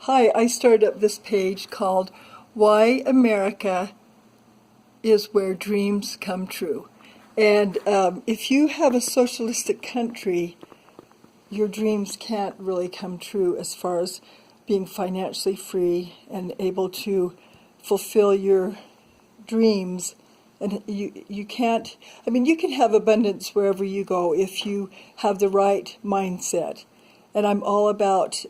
Hi, I started up this page called Why America is Where Dreams Come True. And if you have a socialistic country, your dreams can't really come true as far as being financially free and able to fulfill your dreams. And you can't, you can have abundance wherever you go if you have the right mindset. And I'm all about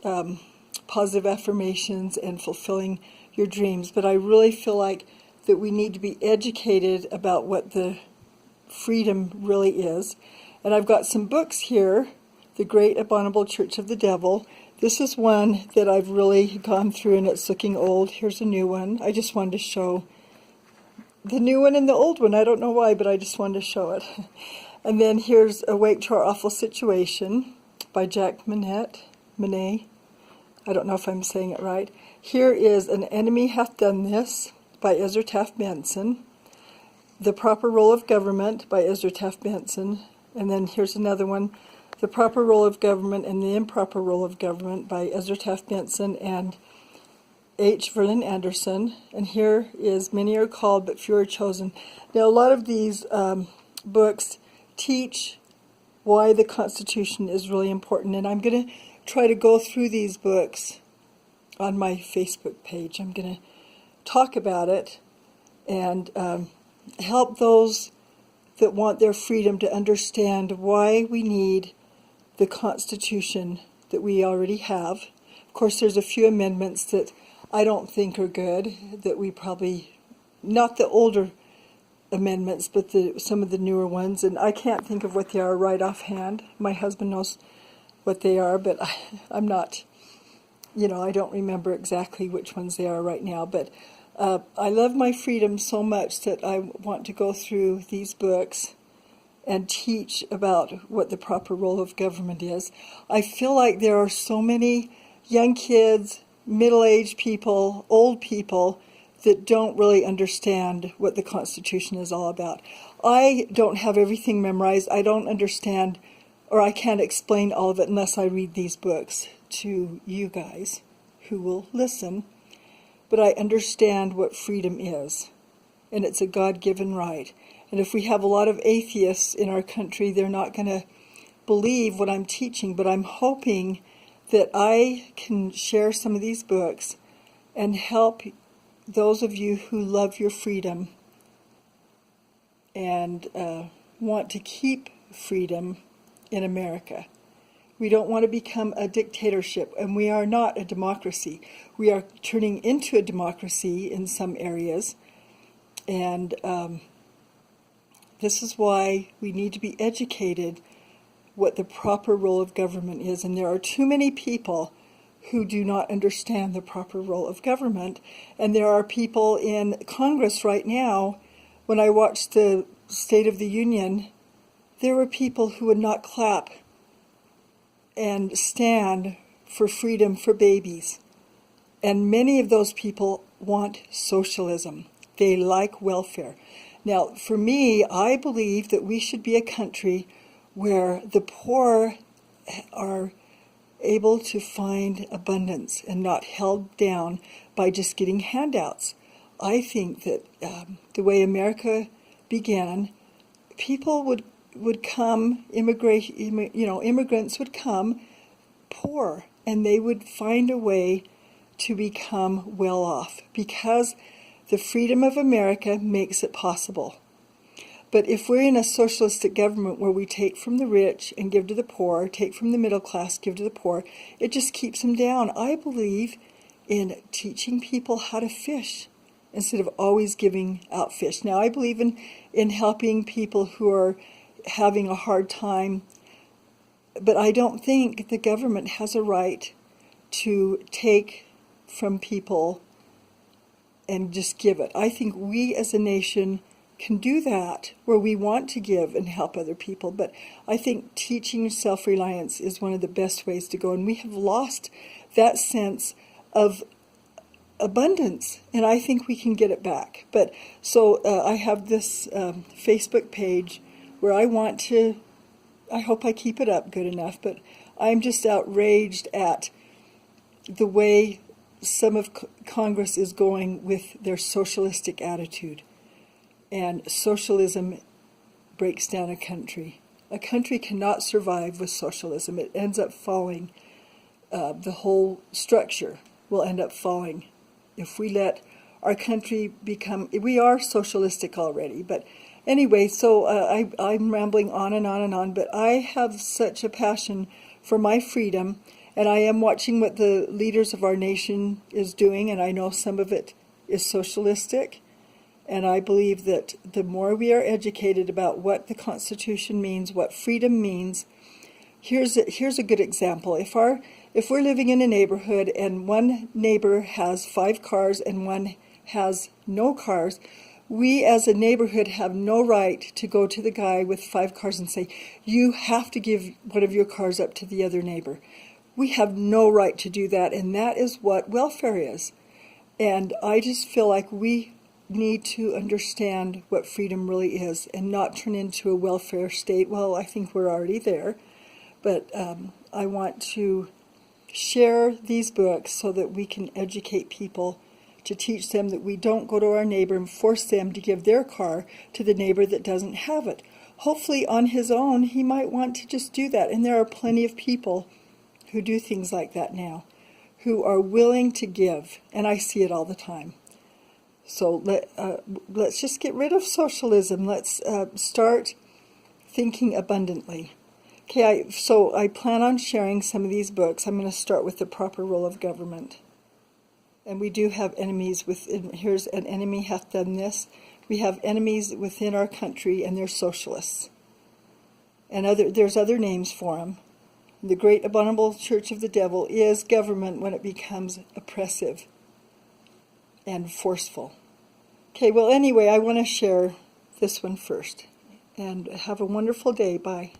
positive affirmations and fulfilling your dreams. But I really feel like that we need to be educated about what the freedom really is. And I've got some books here, The Great Abominable Church of the Devil. This is one that I've really gone through, and it's looking old. Here's a new one. I just wanted to show the new one and the old one. I don't know why, but I just wanted to show it. And then here's Awake to Our Awful Situation by Jack Manette. I don't know if I'm saying it right. Here is An Enemy Hath Done This by Ezra Taft Benson. The Proper Role of Government by Ezra Taft Benson. And then here's another one, The Proper Role of Government and the Improper Role of Government by Ezra Taft Benson and H. Verlin Anderson. And here is Many Are Called but Few Are Chosen. Now a lot of these books teach why the Constitution is really important, and I'm going to try to go through these books on my Facebook page. I'm going to talk about it and help those that want their freedom to understand why we need the Constitution that we already have. Of course, there's a few amendments that I don't think are good, that we probably, not the older amendments, but some of the newer ones, and I can't think of what they are right offhand. My husband knows what they are, but I'm not, I don't remember exactly which ones they are right now, but I love my freedom so much that I want to go through these books and teach about what the proper role of government is. I feel like there are so many young kids, middle-aged people, old people that don't really understand what the Constitution is all about. I don't have everything memorized. I don't understand, or I can't explain all of it unless I read these books to you guys who will listen. But I understand what freedom is, and it's a God-given right. And if we have a lot of atheists in our country, they're not going to believe what I'm teaching, but I'm hoping that I can share some of these books and help those of you who love your freedom and want to keep freedom in America. We don't want to become a dictatorship, and we are not a democracy. We are turning into a democracy in some areas, and this is why we need to be educated what the proper role of government is. And there are too many people who do not understand the proper role of government. And there are people in Congress right now, when I watched the State of the Union, there were people who would not clap and stand for freedom for babies. And many of those people want socialism. They like welfare. Now, for me, I believe that we should be a country where the poor are able to find abundance and not held down by just getting handouts. I think that the way America began, people would come, immigrants would come poor, and they would find a way to become well off because the freedom of America makes it possible. But if we're in a socialistic government where we take from the rich and give to the poor, take from the middle class, give to the poor, it just keeps them down. I believe in teaching people how to fish instead of always giving out fish. Now, I believe in helping people who are having a hard time, but I don't think the government has a right to take from people and just give it. I think we as a nation can do that where we want to give and help other people, but I think teaching self-reliance is one of the best ways to go, and we have lost that sense of abundance, and I think we can get it back. But so I have this Facebook page where I hope I keep it up good enough, but I'm just outraged at the way some of Congress is going with their socialistic attitude. And socialism breaks down a country. A country cannot survive with socialism. It ends up falling. The whole structure will end up falling if we let our country become... We are socialistic already, but anyway, so I'm rambling on and on and on, but I have such a passion for my freedom, and I am watching what the leaders of our nation is doing, and I know some of it is socialistic, and I believe that the more we are educated about what the Constitution means, what freedom means. Here's a good example. If we're living in a neighborhood and one neighbor has 5 cars and one has no cars, we as a neighborhood have no right to go to the guy with 5 cars and say, you have to give one of your cars up to the other neighbor. We have no right to do that, and that is what welfare is. And I just feel like we need to understand what freedom really is and not turn into a welfare state. Well, I think we're already there, but I want to share these books so that we can educate people, to teach them that we don't go to our neighbor and force them to give their car to the neighbor that doesn't have it. Hopefully on his own he might want to just do that, and there are plenty of people who do things like that now, who are willing to give, and I see it all the time. So let's just get rid of socialism. Let's start thinking abundantly. Okay, so I plan on sharing some of these books. I'm going to start with the proper role of government. And we do have enemies within. Here's An Enemy Hath Done This. We have enemies within our country, and they're socialists. And there's other names for them. The great abominable church of the devil is government when it becomes oppressive and forceful. Okay, well, anyway, I want to share this one first. And have a wonderful day. Bye.